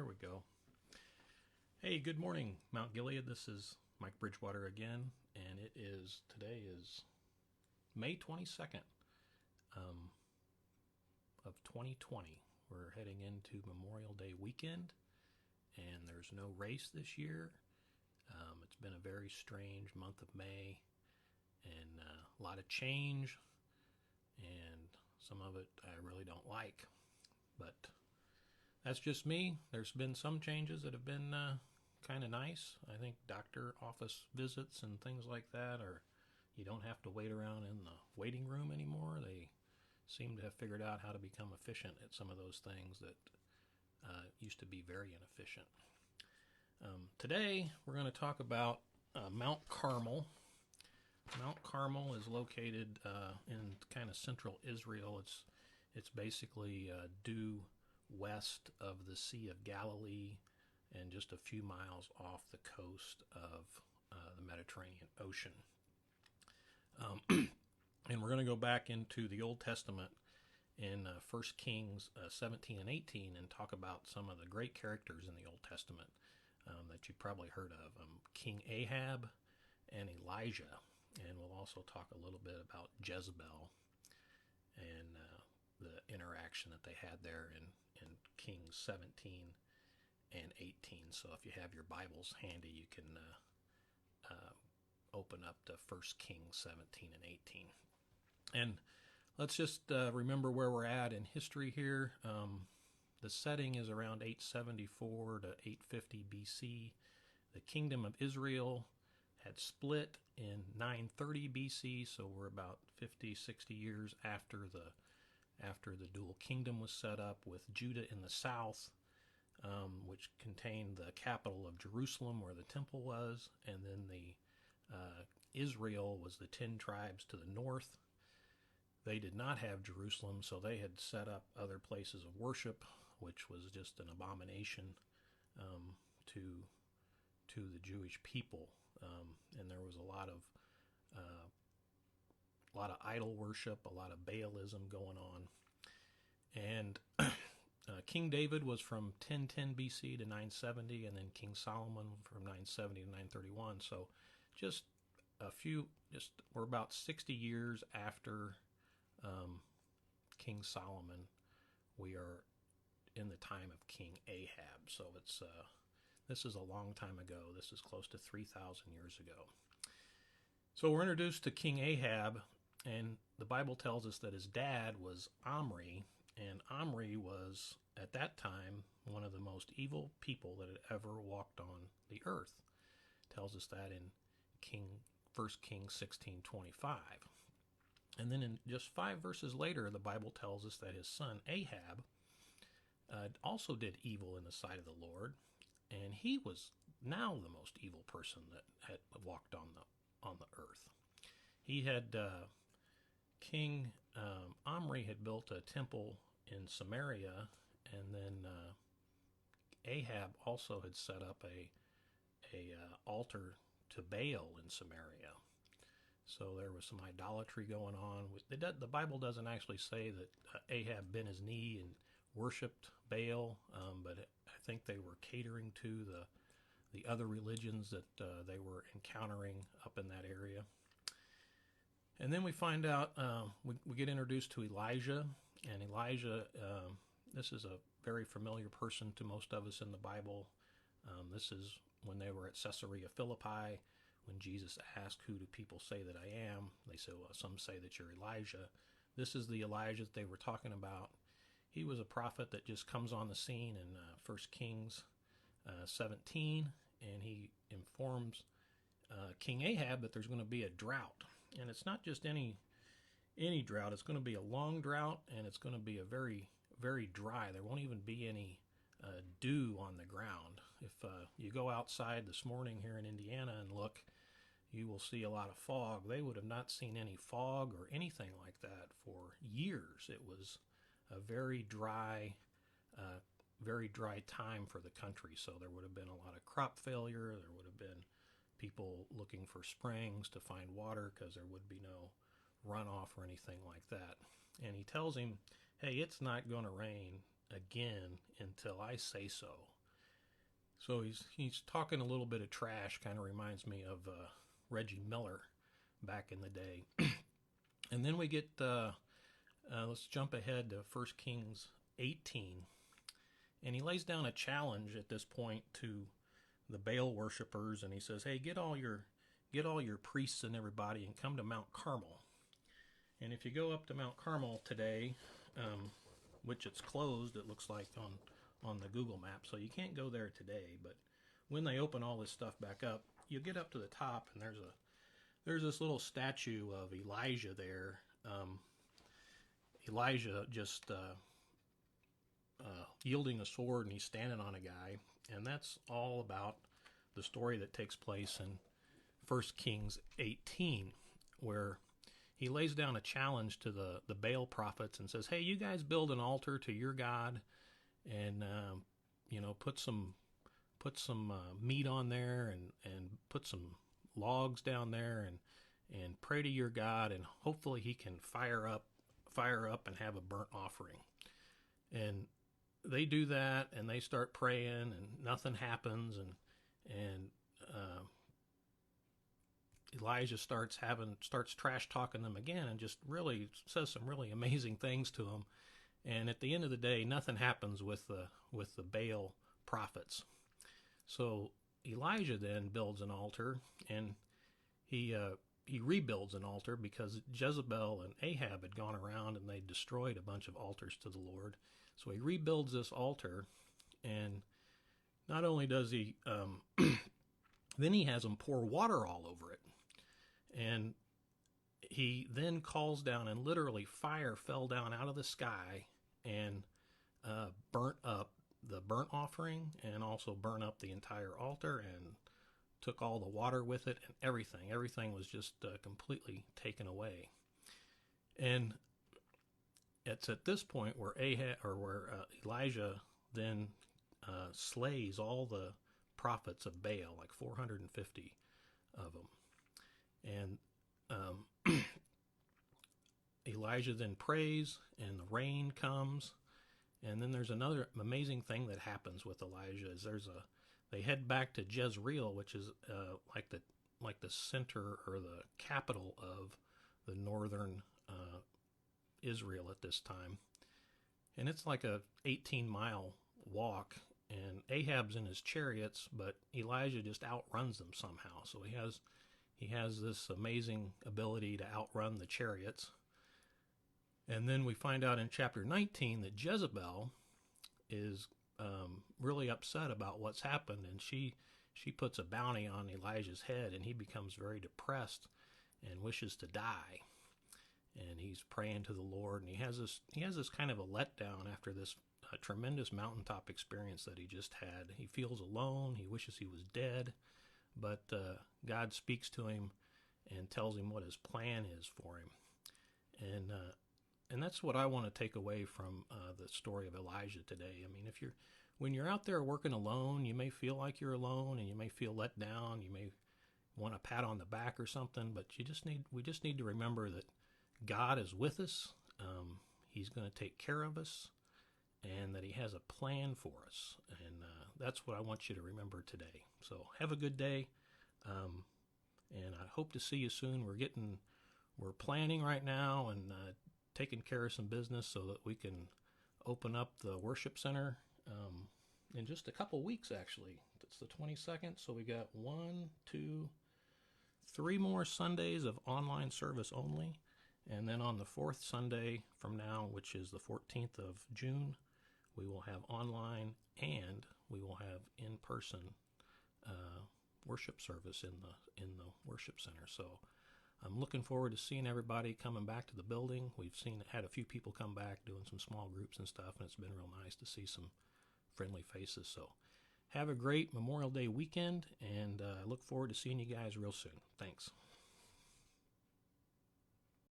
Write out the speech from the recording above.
There we go. Hey, good morning, Mount Gilead. This is Mike Bridgewater again, and today is May 22nd of 2020. We're heading into Memorial Day weekend, and there's no race this year. It's been a very strange month of May, and a lot of change, and some of it I really don't like, but that's just me. There's been some changes that have been kind of nice. I think doctor office visits and things like that you don't have to wait around in the waiting room anymore. They seem to have figured out how to become efficient at some of those things that used to be very inefficient. Today we're going to talk about Mount Carmel. Mount Carmel is located in kind of central Israel. It's basically due west of the Sea of Galilee and just a few miles off the coast of the Mediterranean Ocean. And we're going to go back into the Old Testament in 1 Kings 17 and 18 and talk about some of the great characters in the Old Testament that you've probably heard of. King Ahab and Elijah. And we'll also talk a little bit about Jezebel and the interaction that they had there in Kings 17 and 18. So if you have your Bibles handy, you can open up to 1 Kings 17 and 18. And let's just remember where we're at in history here. The setting is around 874 to 850 BC. The kingdom of Israel had split in 930 BC, so we're about 50, 60 years after the dual kingdom was set up, with Judah in the south, which contained the capital of Jerusalem where the temple was, and then the Israel was the 10 tribes to the north. They did not have Jerusalem, so they had set up other places of worship, which was just an abomination to the Jewish people. And there was a lot of idol worship, a lot of Baalism going on. And King David was from 1010 BC to 970, and then King Solomon from 970 to 931. So we're about 60 years after King Solomon. We are in the time of King Ahab. So this is a long time ago. This is close to 3,000 years ago. So we're introduced to King Ahab, and the Bible tells us that his dad was Omri, and Omri was, at that time, one of the most evil people that had ever walked on the earth. It tells us that in 1 Kings 16:25. And then in just 5 verses later, the Bible tells us that his son Ahab also did evil in the sight of the Lord, and he was now the most evil person that had walked on the earth. He had King Omri had built a temple in Samaria, and then Ahab also had set up a altar to Baal in Samaria. So there was some idolatry going on. The Bible doesn't actually say that Ahab bent his knee and worshipped Baal, but I think they were catering to the other religions that they were encountering up in that area. And then we find out, we get introduced to Elijah, and Elijah, this is a very familiar person to most of us in the Bible. This is when they were at Caesarea Philippi, when Jesus asked, "Who do people say that I am?" They said, "Well, some say that you're Elijah." This is the Elijah that they were talking about. He was a prophet that just comes on the scene in 1 Kings 17, and he informs King Ahab that there's going to be a drought. And it's not just any drought. It's going to be a long drought, and it's going to be a very, very dry. There won't even be any dew on the ground. If you go outside this morning here in Indiana and look, you will see a lot of fog. They would have not seen any fog or anything like that for years. It was a very dry time for the country. So there would have been a lot of crop failure. There would have been people looking for springs to find water because there would be no runoff or anything like that. And he tells him, hey, it's not going to rain again until I say so. So he's talking a little bit of trash. Kind of reminds me of Reggie Miller back in the day. And then we get let's jump ahead to 1 Kings 18, and he lays down a challenge at this point to the Baal worshipers, and he says, "Hey, get all your priests and everybody, and come to Mount Carmel." And if you go up to Mount Carmel today, which it's closed, it looks like on the Google map, so you can't go there today. But when they open all this stuff back up, you get up to the top, and there's this little statue of Elijah there. Elijah just yielding a sword, and he's standing on a guy, and that's all about the story that takes place in 1 Kings 18, where he lays down a challenge to the Baal prophets and says, "Hey, you guys build an altar to your God, and put some meat on there, and put some logs down there, and pray to your God, and hopefully he can fire up and have a burnt offering." And they do that, and they start praying, and nothing happens, and Elijah starts trash talking them again, and just really says some really amazing things to them. And at the end of the day, nothing happens with the Baal prophets. So Elijah then builds an altar, and he rebuilds an altar because Jezebel and Ahab had gone around and they destroyed a bunch of altars to the Lord. So he rebuilds this altar, and not only does he, then he has them pour water all over it. And he then calls down, and literally fire fell down out of the sky and burnt up the burnt offering, and also burnt up the entire altar, and took all the water with it, and everything was just completely taken away. And it's at this point where Elijah then slays all the prophets of Baal, like 450 of them. And Elijah then prays, and the rain comes. And then there's another amazing thing that happens with Elijah. Is they head back to Jezreel, which is like the center or the capital of the northern Israel at this time, and it's like a 18-mile walk. And Ahab's in his chariots, but Elijah just outruns them somehow. So he has this amazing ability to outrun the chariots. And then we find out in chapter 19 that Jezebel is really upset about what's happened, and she puts a bounty on Elijah's head, and he becomes very depressed and wishes to die. And he's praying to the Lord, and he has this kind of a letdown after this tremendous mountaintop experience that he just had. He feels alone. He wishes he was dead, but God speaks to him and tells him what his plan is for him. And that's what I want to take away from the story of Elijah today. I mean, when you're out there working alone, you may feel like you're alone, and you may feel let down. You may want a pat on the back or something, but we just need to remember that God is with us. He's going to take care of us, and that he has a plan for us. And that's what I want you to remember today. So have a good day, and I hope to see you soon. We're planning right now, and taking care of some business so that we can open up the worship center in just a couple weeks, actually. It's the 22nd, so we got 3 more Sundays of online service only. And then on the 4th Sunday from now, which is the 14th of June, we will have online, and we will have in-person worship service in the worship center. So I'm looking forward to seeing everybody coming back to the building. We've had a few people come back doing some small groups and stuff, and it's been real nice to see some friendly faces. So have a great Memorial Day weekend, and I look forward to seeing you guys real soon. Thanks.